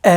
Yo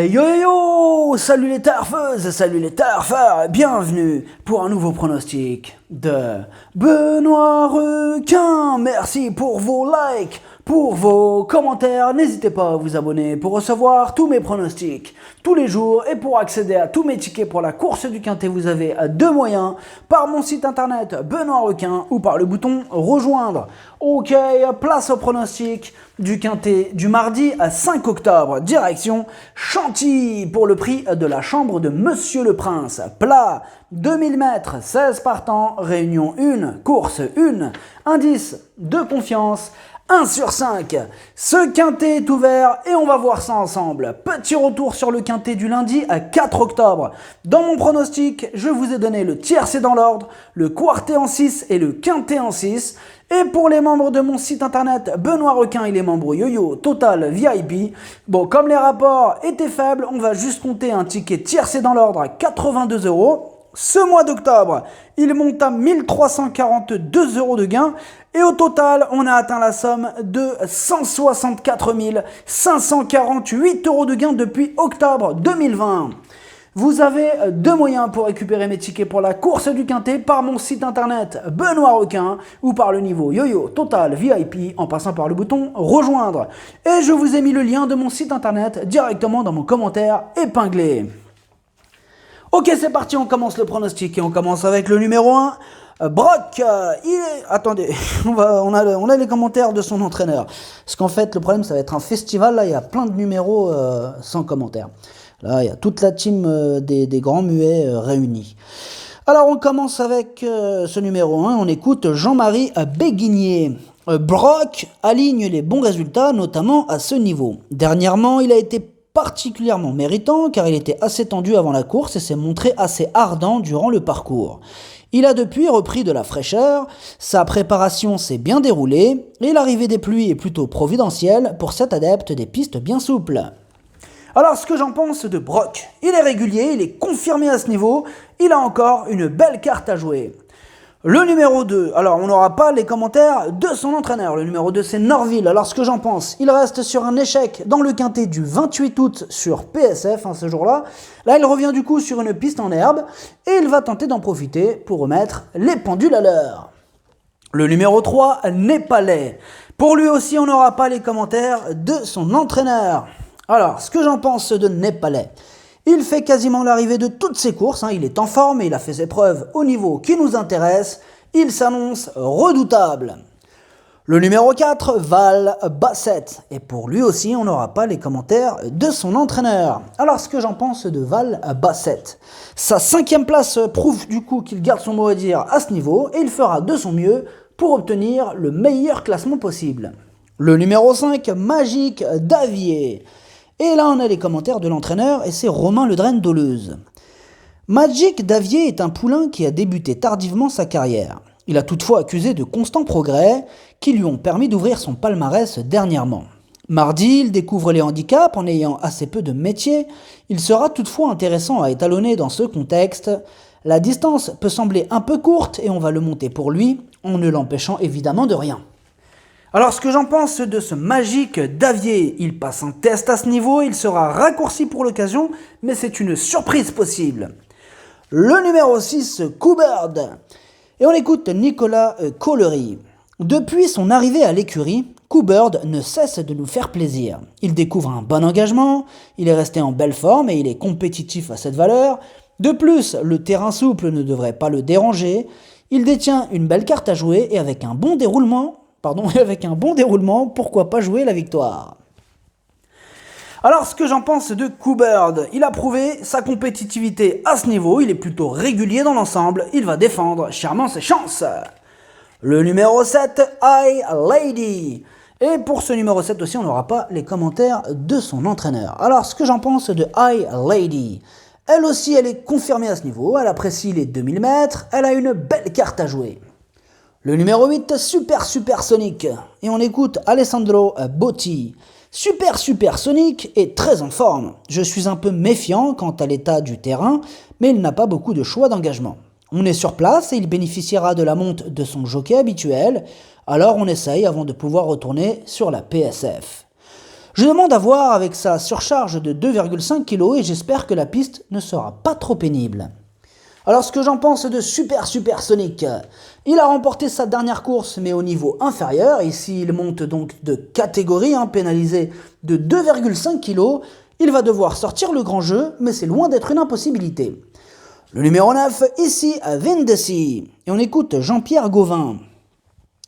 yo yo, salut les tarfeuses, salut les tarfeurs, bienvenue pour un nouveau pronostic de Benoît Requin. Merci pour vos likes, pour vos commentaires. N'hésitez pas à vous abonner pour recevoir tous mes pronostics tous les jours et pour accéder à tous mes tickets pour la course du Quintet. Vous avez deux moyens, par mon site internet Benoît Requin ou par le bouton rejoindre. Ok, place au pronostic du Quintet du mardi à 5 octobre, direction Chantilly pour le prix de la chambre de Monsieur le Prince. Plat, 2000 mètres, 16 partants, réunion 1, course 1, indice de confiance, 1 sur 5. Ce Quintet est ouvert et on va voir ça ensemble. Petit retour sur le Quintet du lundi à 4 octobre. Dans mon pronostic, je vous ai donné le tiercé dans l'ordre, le quartet en 6 et le Quintet en 6. Et pour les membres de mon site internet Benoît Requin et les membres Yo-Yo Total VIP, bon, comme les rapports étaient faibles, on va juste compter un ticket tiercé dans l'ordre à 82 €. Ce mois d'octobre, il monte à 1342 € de gain et au total, on a atteint la somme de 164 548 € de gain depuis octobre 2020. Vous avez deux moyens pour récupérer mes tickets pour la course du Quintet par mon site internet Benoît Requin ou par le niveau Yo-Yo Total VIP en passant par le bouton rejoindre. Et je vous ai mis le lien de mon site internet directement dans mon commentaire épinglé. Ok, c'est parti, on commence le pronostic et on commence avec le numéro 1. Brock, Attendez, on a les commentaires de son entraîneur. Parce qu'en fait, le problème, ça va être un festival. Là, il y a plein de numéros sans commentaires. Là, il y a toute la team des grands muets réunis. Alors, on commence avec ce numéro 1. On écoute Jean-Marie Béguinier. Brock aligne les bons résultats, notamment à ce niveau. Dernièrement, il a été particulièrement méritant car il était assez tendu avant la course et s'est montré assez ardent durant le parcours. Il a depuis repris de la fraîcheur, sa préparation s'est bien déroulée et l'arrivée des pluies est plutôt providentielle pour cet adepte des pistes bien souples. Alors ce que j'en pense de Brock, il est régulier, il est confirmé à ce niveau, il a encore une belle carte à jouer. Le numéro 2, alors on n'aura pas les commentaires de son entraîneur. Le numéro 2 c'est Norville. Alors ce que j'en pense, il reste sur un échec dans le Quintet du 28 août sur PSF ce jour-là. Là il revient du coup sur une piste en herbe et il va tenter d'en profiter pour remettre les pendules à l'heure. Le numéro 3, Népalais. Pour lui aussi on n'aura pas les commentaires de son entraîneur. Alors ce que j'en pense de Népalais. Il fait quasiment l'arrivée de toutes ses courses, il est en forme et il a fait ses preuves au niveau qui nous intéresse, il s'annonce redoutable. Le numéro 4, Val Bassett, et pour lui aussi on n'aura pas les commentaires de son entraîneur. Alors ce que j'en pense de Val Bassett, sa 5e place prouve du coup qu'il garde son mot à dire à ce niveau et il fera de son mieux pour obtenir le meilleur classement possible. Le numéro 5, Magique Davier. Et là, on a les commentaires de l'entraîneur et c'est Romain Ledrenne d'Oleuse. Magic Davier est un poulain qui a débuté tardivement sa carrière. Il a toutefois accusé de constants progrès qui lui ont permis d'ouvrir son palmarès dernièrement. Mardi, il découvre les handicaps en ayant assez peu de métier. Il sera toutefois intéressant à étalonner dans ce contexte. La distance peut sembler un peu courte et on va le monter pour lui, en ne l'empêchant évidemment de rien. Alors ce que j'en pense de ce Magique Davier, il passe un test à ce niveau, il sera raccourci pour l'occasion, mais c'est une surprise possible. Le numéro 6, Coubird. Et on écoute Nicolas Collery. Depuis son arrivée à l'écurie, Coubird ne cesse de nous faire plaisir. Il découvre un bon engagement, il est resté en belle forme et il est compétitif à cette valeur. De plus, le terrain souple ne devrait pas le déranger. Il détient une belle carte à jouer et avec un bon déroulement, pourquoi pas jouer la victoire. Alors ce que j'en pense de Coubird, il a prouvé sa compétitivité à ce niveau, il est plutôt régulier dans l'ensemble, il va défendre chèrement ses chances. Le numéro 7, High Lady. Et pour ce numéro 7 aussi, on n'aura pas les commentaires de son entraîneur. Alors ce que j'en pense de High Lady, elle aussi elle est confirmée à ce niveau, elle apprécie les 2000 mètres, elle a une belle carte à jouer. Le numéro 8, Super Sonic. Et on écoute Alessandro Botti. Super Sonic est très en forme. Je suis un peu méfiant quant à l'état du terrain, mais il n'a pas beaucoup de choix d'engagement. On est sur place et il bénéficiera de la monte de son jockey habituel, alors on essaye avant de pouvoir retourner sur la PSF. Je demande à voir avec sa surcharge de 2,5 kg et j'espère que la piste ne sera pas trop pénible. Alors ce que j'en pense de Super Sonic, il a remporté sa dernière course mais au niveau inférieur, ici il monte donc de catégorie, pénalisé de 2,5 kg, il va devoir sortir le grand jeu mais c'est loin d'être une impossibilité. Le numéro 9, ici à Vindecy, et on écoute Jean-Pierre Gauvin.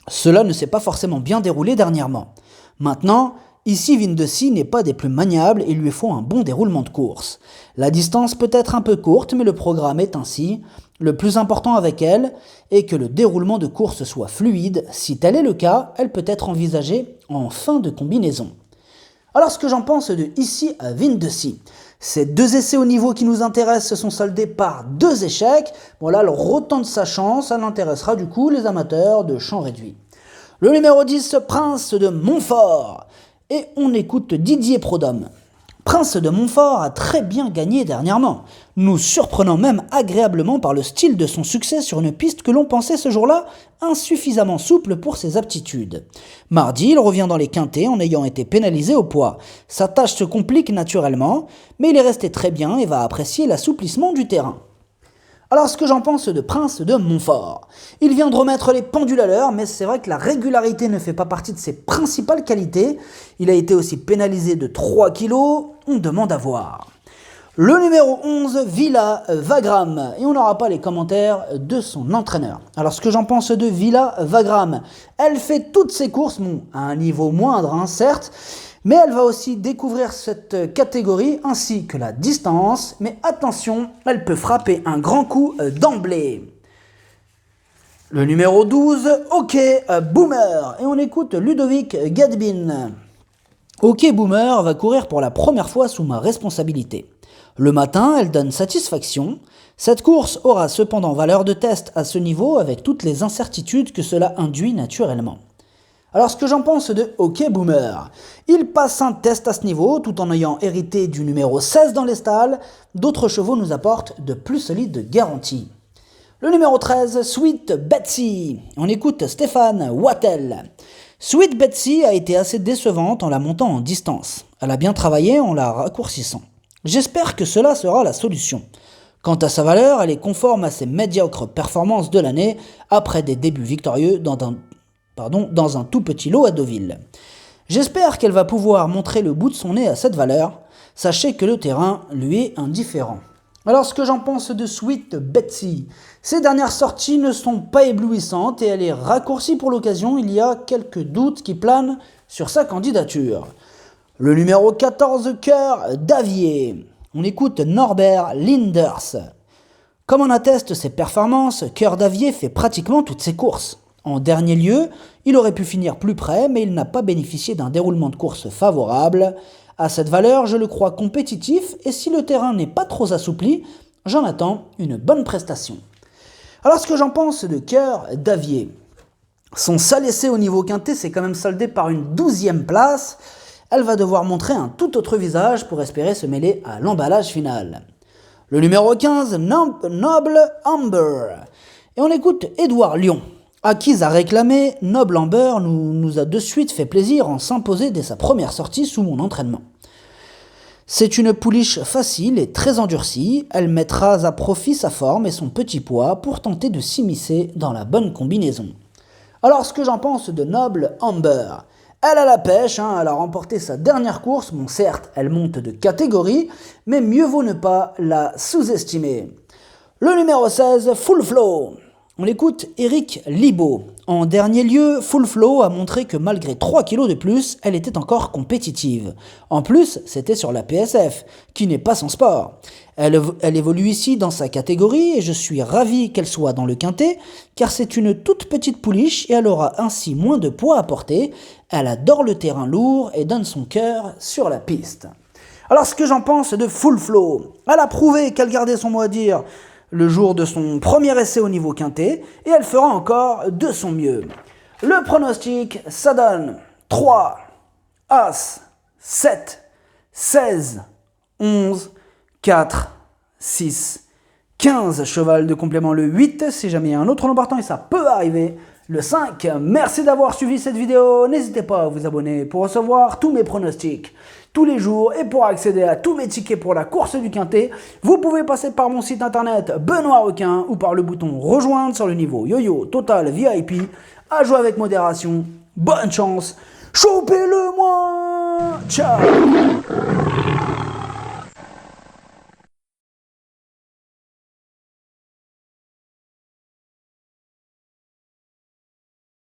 Cela ne s'est pas forcément bien déroulé dernièrement. Maintenant, ici Vindecy n'est pas des plus maniables et il lui faut un bon déroulement de course. La distance peut être un peu courte mais le programme est ainsi. Le plus important avec elle est que le déroulement de course soit fluide. Si tel est le cas, elle peut être envisagée en fin de combinaison. Alors ce que j'en pense de ici à Vindecy, ces 2 essais au niveau qui nous intéressent se sont soldés par 2 échecs. Bon là, elle retente sa chance, elle intéressera du coup les amateurs de champ réduit. Le numéro 10, Prince de Montfort. Et on écoute Didier Prodhomme. Prince de Montfort a très bien gagné dernièrement, nous surprenant même agréablement par le style de son succès sur une piste que l'on pensait ce jour-là insuffisamment souple pour ses aptitudes. Mardi, il revient dans les quintets en ayant été pénalisé au poids. Sa tâche se complique naturellement, mais il est resté très bien et va apprécier l'assouplissement du terrain. Alors ce que j'en pense de Prince de Montfort, il vient de remettre les pendules à l'heure, mais c'est vrai que la régularité ne fait pas partie de ses principales qualités. Il a été aussi pénalisé de 3 kilos, on demande à voir. Le numéro 11, Villa Wagram, et on n'aura pas les commentaires de son entraîneur. Alors ce que j'en pense de Villa Wagram, elle fait toutes ses courses, à un niveau moindre, certes, mais elle va aussi découvrir cette catégorie ainsi que la distance. Mais attention, elle peut frapper un grand coup d'emblée. Le numéro 12, OK Boomer. Et on écoute Ludovic Gadbin. OK Boomer va courir pour la première fois sous ma responsabilité. Le matin, elle donne satisfaction. Cette course aura cependant valeur de test à ce niveau avec toutes les incertitudes que cela induit naturellement. Alors ce que j'en pense de OK Boomer, il passe un test à ce niveau tout en ayant hérité du numéro 16 dans les stalles, d'autres chevaux nous apportent de plus solides garanties. Le numéro 13, Sweet Betsy, on écoute Stéphane Wattel. Sweet Betsy a été assez décevante en la montant en distance, elle a bien travaillé en la raccourcissant. J'espère que cela sera la solution. Quant à sa valeur, elle est conforme à ses médiocres performances de l'année après des débuts victorieux dans un tout petit lot à Deauville. J'espère qu'elle va pouvoir montrer le bout de son nez à cette valeur. Sachez que le terrain lui est indifférent. Alors ce que j'en pense de Sweet Betsy, ses dernières sorties ne sont pas éblouissantes et elle est raccourcie pour l'occasion. Il y a quelques doutes qui planent sur sa candidature. Le numéro 14, Cœur d'Avier. On écoute Norbert Linders. Comme en atteste ses performances, Cœur d'Avier fait pratiquement toutes ses courses. En dernier lieu, il aurait pu finir plus près, mais il n'a pas bénéficié d'un déroulement de course favorable. À cette valeur, je le crois compétitif, et si le terrain n'est pas trop assoupli, j'en attends une bonne prestation. Alors ce que j'en pense de Cœur d'Avier, son sale essai au niveau quintet s'est quand même soldé par une 12e place. Elle va devoir montrer un tout autre visage pour espérer se mêler à l'emballage final. Le numéro 15, Noble Amber. Et on écoute Édouard Lyon. Acquise à réclamer, Noble Amber nous a de suite fait plaisir en s'imposer dès sa première sortie sous mon entraînement. C'est une pouliche facile et très endurcie, elle mettra à profit sa forme et son petit poids pour tenter de s'immiscer dans la bonne combinaison. Alors ce que j'en pense de Noble Amber, elle a la pêche, elle a remporté sa dernière course, certes elle monte de catégorie, mais mieux vaut ne pas la sous-estimer. Le numéro 16, Full Flow. On écoute Eric Libaud. En dernier lieu, Full Flow a montré que malgré 3 kilos de plus, elle était encore compétitive. En plus, c'était sur la PSF, qui n'est pas son sport. Elle évolue ici dans sa catégorie et je suis ravi qu'elle soit dans le quintet, car c'est une toute petite pouliche et elle aura ainsi moins de poids à porter. Elle adore le terrain lourd et donne son cœur sur la piste. Alors ce que j'en pense de Full Flow, elle a prouvé qu'elle gardait son mot à dire le jour de son premier essai au niveau quintet, et elle fera encore de son mieux. Le pronostic, ça donne 3, As, 7, 16, 11, 4, 6, 15, cheval de complément le 8, si jamais il y a un autre nom partant, et ça peut arriver, le 5. Merci d'avoir suivi cette vidéo. N'hésitez pas à vous abonner pour recevoir tous mes pronostics tous les jours et pour accéder à tous mes tickets pour la course du Quintet, vous pouvez passer par mon site internet Benoît Requin ou par le bouton rejoindre sur le niveau Yo-Yo Total VIP. À jouer avec modération. Bonne chance. Chopez-le moi. Ciao.